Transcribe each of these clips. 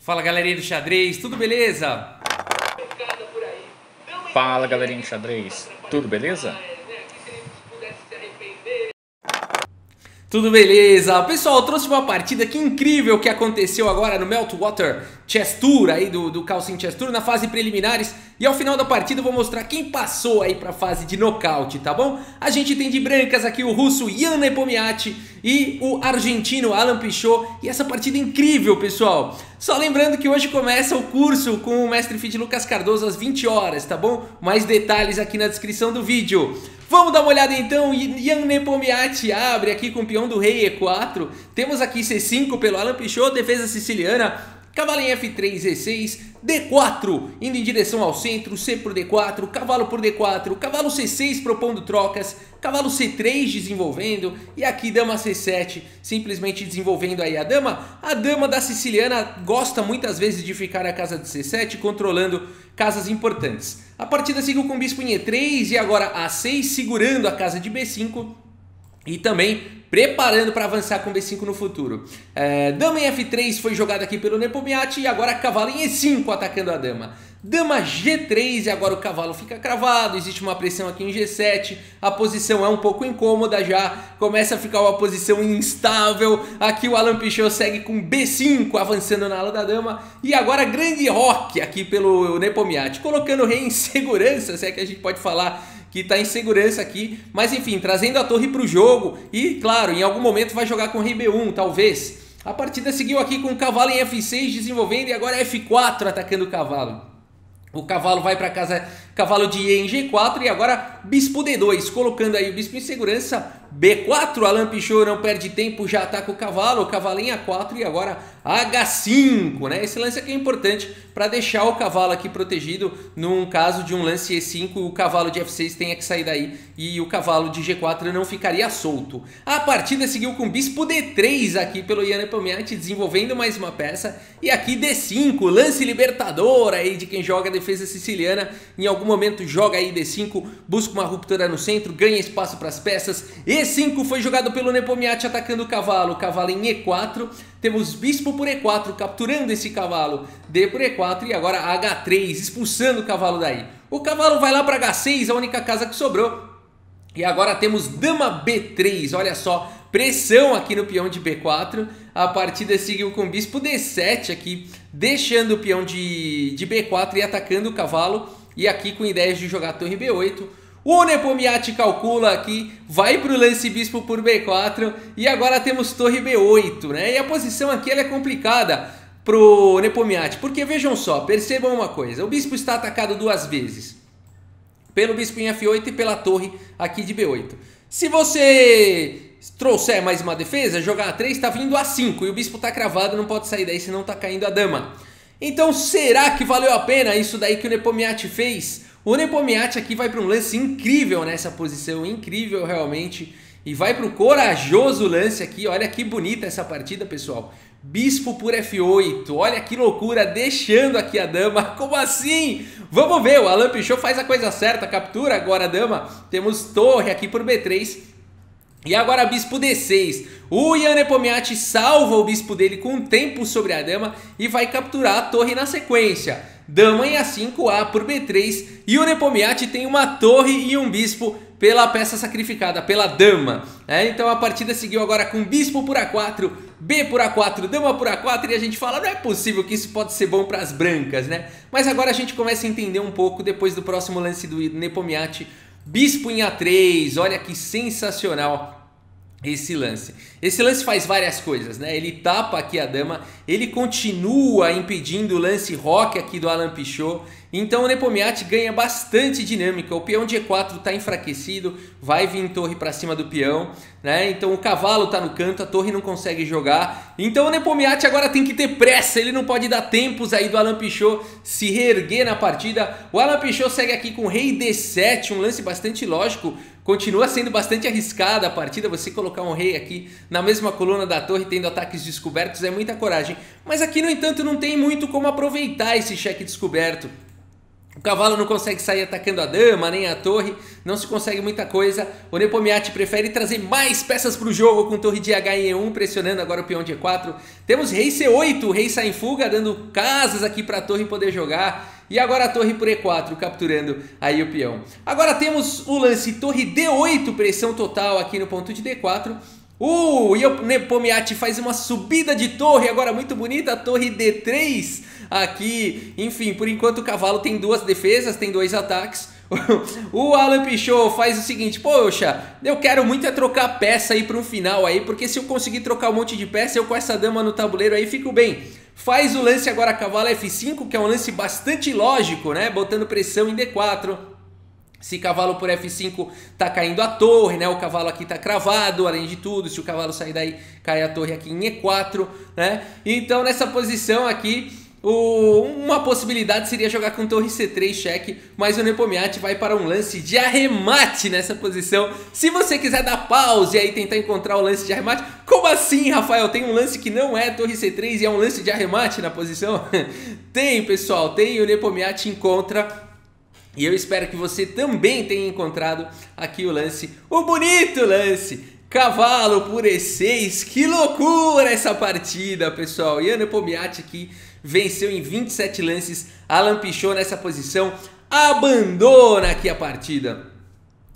Fala galerinha do xadrez, tudo beleza? Fala galerinha do xadrez, tudo beleza? Tudo beleza? Pessoal, eu trouxe uma partida que incrível que aconteceu agora no Meltwater Chess Tour, aí do Calcin Chess Tour, na fase preliminares. E ao final da partida eu vou mostrar quem passou aí pra fase de nocaute, tá bom? A gente tem de brancas aqui o russo Ian Nepomniachtchi e o argentino Alan Pichot. E essa partida é incrível, pessoal. Só lembrando que hoje começa o curso com o Mestre Fit Lucas Cardoso às 20 horas, tá bom? Mais detalhes aqui na descrição do vídeo. Vamos dar uma olhada então. Ian Nepomniachtchi abre aqui com o peão do rei E4. Temos aqui C5 pelo Alan Pichot, defesa siciliana. Cavalo em F3, E6, D4 indo em direção ao centro, C por D4, cavalo por D4, cavalo C6 propondo trocas, cavalo C3 desenvolvendo e aqui dama C7 simplesmente desenvolvendo aí a dama. A dama da siciliana gosta muitas vezes de ficar na casa de C7 controlando casas importantes. A partida seguiu com bispo em E3 e agora A6 segurando a casa de B5 e também preparando para avançar com B5 no futuro. Dama em F3 foi jogada aqui pelo Nepomniachtchi e agora cavalo em E5 atacando a dama. Dama G3 e agora o cavalo fica cravado, existe uma pressão aqui em G7, a posição é um pouco incômoda já, começa a ficar uma posição instável, aqui o Alan Pichot segue com B5 avançando na ala da dama e agora grande roque aqui pelo Nepomniachtchi, colocando o rei em segurança, se é que a gente pode falar que está em segurança aqui, mas enfim, trazendo a torre para o jogo e claro, em algum momento vai jogar com rei B1, talvez. A partida seguiu aqui com o cavalo em F6 desenvolvendo e agora F4 atacando o cavalo. O cavalo vai para casa, cavalo de E em G4 e agora bispo D2, colocando aí o bispo em segurança. B4, Alan Pichot não perde tempo, já ataca o cavalo em A4 e agora H5, né? Esse lance aqui é importante para deixar o cavalo aqui protegido num caso de um lance E5, o cavalo de F6 tenha que sair daí e o cavalo de G4 não ficaria solto. A partida seguiu com bispo D3 aqui pelo Ian Nepomniachtchi, desenvolvendo mais uma peça e aqui D5, lance libertador aí de quem joga defesa siciliana, em algum momento joga aí D5, busca uma ruptura no centro, ganha espaço para as peças. E5 foi jogado pelo Nepomniachtchi atacando o cavalo em E4, temos bispo por E4 capturando esse cavalo, D por E4 e agora H3 expulsando o cavalo daí. O cavalo vai lá para H6, a única casa que sobrou. E agora temos dama B3, olha só, pressão aqui no peão de B4, a partida seguiu com bispo D7 aqui, deixando o peão de B4 e atacando o cavalo, e aqui com ideias de jogar torre B8, o Nepomniachtchi calcula aqui, vai para o lance bispo por B4, e agora temos torre B8, né? E a posição aqui ela é complicada pro Nepomniachtchi, porque vejam só, percebam uma coisa, o bispo está atacado duas vezes, pelo bispo em F8 e pela torre aqui de B8. Se você trouxer mais uma defesa, jogar A3 está vindo A5 e o bispo está cravado, não pode sair daí senão está caindo a dama. Então será que valeu a pena isso daí que o Nepomniachtchi fez? O Nepomniachtchi aqui vai para um lance incrível nessa posição, incrível realmente. E vai para o corajoso lance aqui, olha que bonita essa partida, pessoal. Bispo por F8, olha que loucura, deixando aqui a dama, como assim? Vamos ver, o Alan Pichot faz a coisa certa, captura agora a dama. Temos torre aqui por B3 e agora bispo D6. O Ian Nepomniachtchi salva o bispo dele com tempo sobre a dama e vai capturar a torre na sequência. Dama em A5, A por B3 e o Nepomniachtchi tem uma torre e um bispo pela peça sacrificada, pela dama. Então a partida seguiu agora com bispo por A4, B por A4, dama por A4 e a gente fala, não é possível que isso pode ser bom para as brancas, né? Mas agora a gente começa a entender um pouco depois do próximo lance do Nepomniachtchi. Bispo em A3, olha que sensacional esse lance. Esse lance faz várias coisas, né? Ele tapa aqui a dama, ele continua impedindo o lance roque aqui do Alan Pichot. Então o Nepomniachtchi ganha bastante dinâmica. O peão de E4 está enfraquecido, vai vir torre para cima do peão, né? Então o cavalo está no canto, a torre não consegue jogar. Então o Nepomniachtchi agora tem que ter pressa, ele não pode dar tempos aí do Alan Pichot se reerguer na partida. O Alan Pichot segue aqui com rei D7, um lance bastante lógico. Continua sendo bastante arriscada a partida, você colocar um rei aqui na mesma coluna da torre tendo ataques descobertos é muita coragem. Mas aqui, no entanto, não tem muito como aproveitar esse cheque descoberto. O cavalo não consegue sair atacando a dama, nem a torre, não se consegue muita coisa. O Nepomniachtchi prefere trazer mais peças para o jogo com torre de H em E1, pressionando agora o peão de E4. Temos rei C8, o rei sai em fuga, dando casas aqui para a torre poder jogar. E agora a torre por E4, capturando aí o peão. Agora temos o lance torre D8, pressão total aqui no ponto de D4. E o Nepomniachtchi faz uma subida de torre, agora muito bonita, a torre D3 aqui. Enfim, por enquanto o cavalo tem duas defesas, tem dois ataques. O Alan Pichot faz o seguinte: poxa, eu quero muito é trocar peça aí para um final aí, porque se eu conseguir trocar um monte de peça, eu com essa dama no tabuleiro aí fico bem. Faz o lance agora cavalo F5, que é um lance bastante lógico, né? Botando pressão em D4. Se cavalo por F5 tá caindo a torre, né? O cavalo aqui tá cravado, além de tudo. Se o cavalo sair daí, cai a torre aqui em E4, né? Então nessa posição aqui, uma possibilidade seria jogar com torre C3 cheque, mas o Nepomniachtchi vai para um lance de arremate nessa posição. Se você quiser dar pause e aí tentar encontrar o lance de arremate, como assim, Rafael? Tem um lance que não é torre C3 e é um lance de arremate na posição? Tem, pessoal, tem. O Nepomniachtchi encontra. E eu espero que você também tenha encontrado aqui o lance, o bonito lance, cavalo por E6. Que loucura essa partida, pessoal. E o Nepomniachtchi aqui venceu em 27 lances. Alan Pichot nessa posição abandona aqui a partida.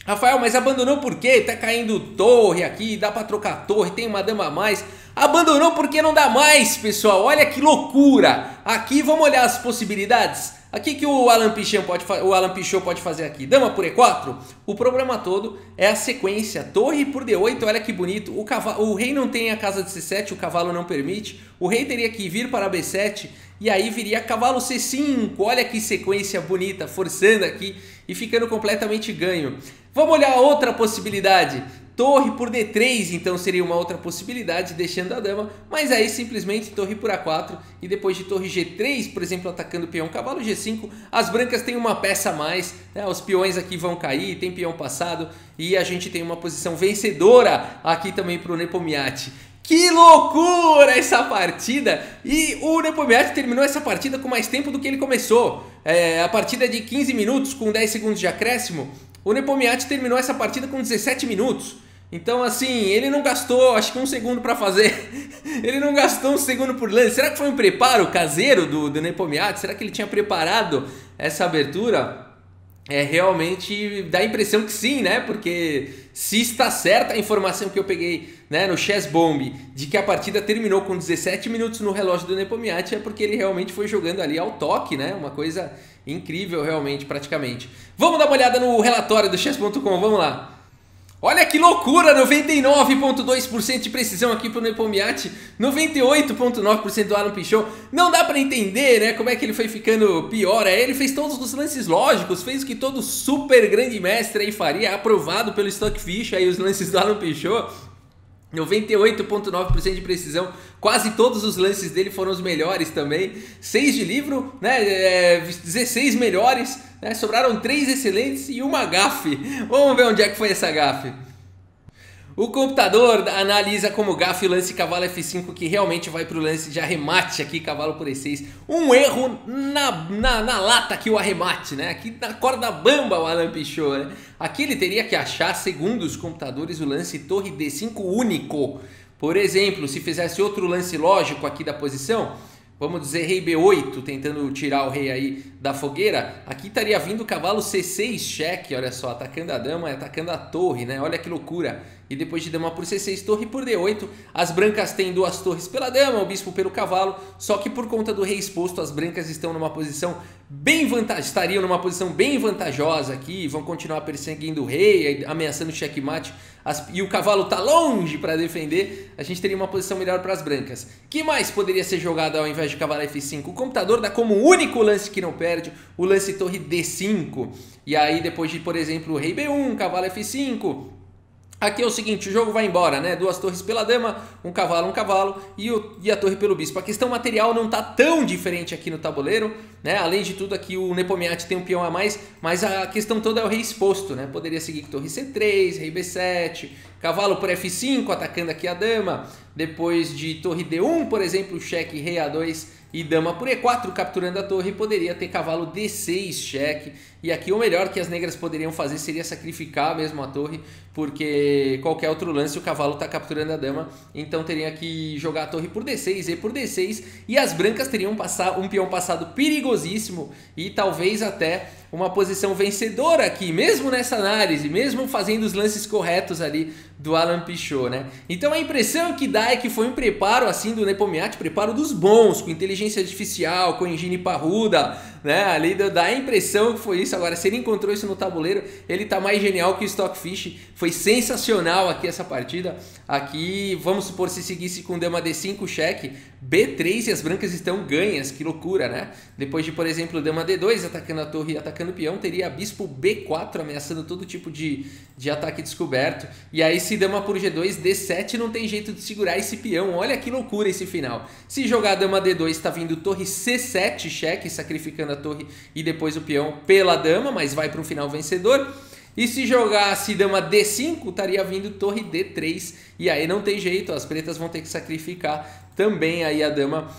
Rafael, mas abandonou por quê? Tá caindo torre aqui, dá pra trocar torre, tem uma dama a mais. Abandonou porque não dá mais, pessoal. Olha que loucura. Aqui vamos olhar as possibilidades. Aqui que o Alan Pichot pode fazer aqui. Dama por E4. O problema todo é a sequência. Torre por D8, olha que bonito. O rei não tem a casa de C7, o cavalo não permite. O rei teria que vir para B7 e aí viria cavalo C5. Olha que sequência bonita, forçando aqui e ficando completamente ganho. Vamos olhar outra possibilidade. Torre por D3, então seria uma outra possibilidade, deixando a dama, mas aí simplesmente torre por A4 e depois de torre G3, por exemplo, atacando o peão cavalo G5, as brancas têm uma peça a mais, né? Os peões aqui vão cair, tem peão passado e a gente tem uma posição vencedora aqui também para o Nepomniachtchi. Que loucura essa partida! E o Nepomniachtchi terminou essa partida com mais tempo do que ele começou. A partida é de 15 minutos com 10 segundos de acréscimo. O Nepomniachtchi terminou essa partida com 17 minutos. Então, assim, ele não gastou, acho que um segundo para fazer. Ele não gastou um segundo por lance. Será que foi um preparo caseiro do Nepomniachtchi? Será que ele tinha preparado essa abertura? Realmente dá a impressão que sim, né? Porque se está certa a informação que eu peguei, né, no Chess Bomb de que a partida terminou com 17 minutos no relógio do Nepomniachtchi, é porque ele realmente foi jogando ali ao toque, né? Uma coisa incrível realmente, praticamente. Vamos dar uma olhada no relatório do chess.com, vamos lá. Olha que loucura, 99,2% de precisão aqui pro Nepomniachtchi, 98,9% do Alan Pichot. Não dá pra entender, né, como é que ele foi ficando pior. Ele fez todos os lances lógicos, fez o que todo super grande mestre aí faria, aprovado pelo Stockfish, aí os lances do Alan Pichot. 98,9% de precisão, quase todos os lances dele foram os melhores também. 6 de livro, né? 16 melhores, né? Sobraram 3 excelentes e uma gafe. Vamos ver onde é que foi essa gafe. O computador analisa como gafe o lance cavalo F5, que realmente vai para o lance de arremate aqui, cavalo por E6. Um erro na lata aqui o arremate, né? Aqui na corda bamba o Alan Pichot, né? Aqui ele teria que achar, segundo os computadores, o lance torre D5 único. Por exemplo, se fizesse outro lance lógico aqui da posição, vamos dizer rei B8, tentando tirar o rei aí da fogueira, aqui estaria vindo o cavalo C6 cheque, olha só, atacando a dama e atacando a torre, né? Olha que loucura. E depois de dama por C6, torre por D8, as brancas têm 2 torres pela dama, o bispo pelo cavalo, só que por conta do rei exposto, as brancas estão numa posição estariam numa posição bem vantajosa aqui, vão continuar perseguindo o rei, ameaçando o checkmate, e o cavalo está longe para defender, a gente teria uma posição melhor para as brancas. Que mais poderia ser jogado ao invés de cavalo F5? O computador dá como único lance que não perde o lance torre D5, e aí depois de, por exemplo, rei B1, cavalo F5... Aqui é o seguinte, o jogo vai embora, né? 2 torres pela dama, um cavalo e a torre pelo bispo. A questão material não tá tão diferente aqui no tabuleiro, né? Além de tudo, aqui o Nepomniachtchi tem um peão a mais, mas a questão toda é o rei exposto, né? Poderia seguir com torre C3, rei B7, cavalo por F5, atacando aqui a dama, depois de torre D1, por exemplo, cheque rei A2 e dama por E4, capturando a torre, poderia ter cavalo D6, cheque, e aqui o melhor que as negras poderiam fazer seria sacrificar mesmo a torre, porque qualquer outro lance o cavalo está capturando a dama, então teria que jogar a torre por D6, E por D6, e as brancas teriam um peão passado perigosíssimo e talvez até uma posição vencedora aqui, mesmo nessa análise, mesmo fazendo os lances corretos ali do Alan Pichot, né? Então a impressão que dá é que foi um preparo assim do Nepomniachtchi, preparo dos bons, com inteligência artificial, com engine parruda, né? Ali dá a impressão que foi isso. Agora, se ele encontrou isso no tabuleiro, ele tá mais genial que o Stockfish. Foi sensacional aqui essa partida. Aqui, vamos supor, se seguisse com dama D5, cheque, B3 e as brancas estão ganhas, que loucura, né? Depois de, por exemplo, dama D2 atacando a torre e atacando o peão, teria bispo B4 ameaçando todo tipo de ataque descoberto. E aí, se dama por G2, D7 não tem jeito de segurar esse peão. Olha que loucura esse final. Se jogar dama D2, tá vindo torre C7, cheque, sacrificando a torre e depois o peão pela dama, mas vai para um final vencedor. E se jogasse dama D5, estaria vindo torre D3, e aí não tem jeito, as pretas vão ter que sacrificar também aí a dama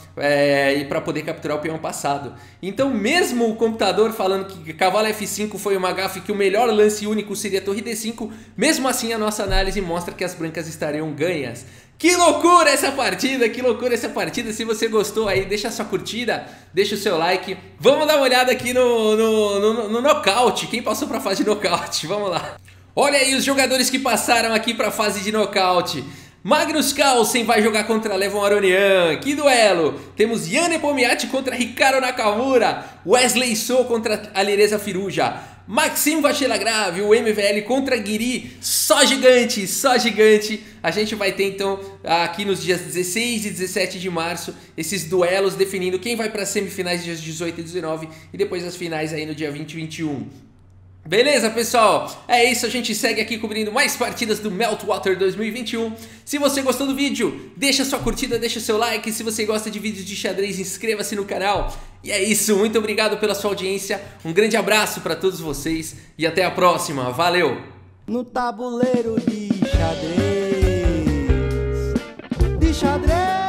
para poder capturar o peão passado. Então mesmo o computador falando que cavalo F5 foi uma gafe, que o melhor lance único seria torre D5, mesmo assim a nossa análise mostra que as brancas estariam ganhas. Que loucura essa partida, que loucura essa partida. Se você gostou aí, deixa a sua curtida, deixa o seu like. Vamos dar uma olhada aqui no nocaute, quem passou para a fase de nocaute, vamos lá. Olha aí os jogadores que passaram aqui para a fase de nocaute. Magnus Carlsen vai jogar contra Levon Aronian, que duelo! Temos Jan Nepomniachtchi contra Ricardo Nakamura, Wesley So contra Alireza Firuja, Maxime Vachier-Lagrave, o MVL contra Guiri, só gigante, só gigante. A gente vai ter então aqui nos dias 16 e 17 de março esses duelos definindo quem vai para as semifinais dias 18 e 19 e depois as finais aí no dia 20 e 21. Beleza, pessoal? É isso, a gente segue aqui cobrindo mais partidas do Meltwater 2021. Se você gostou do vídeo, deixa sua curtida, deixa seu like. Se você gosta de vídeos de xadrez, inscreva-se no canal. E é isso, muito obrigado pela sua audiência. Um grande abraço para todos vocês e até a próxima. Valeu! No tabuleiro de xadrez, de xadrez.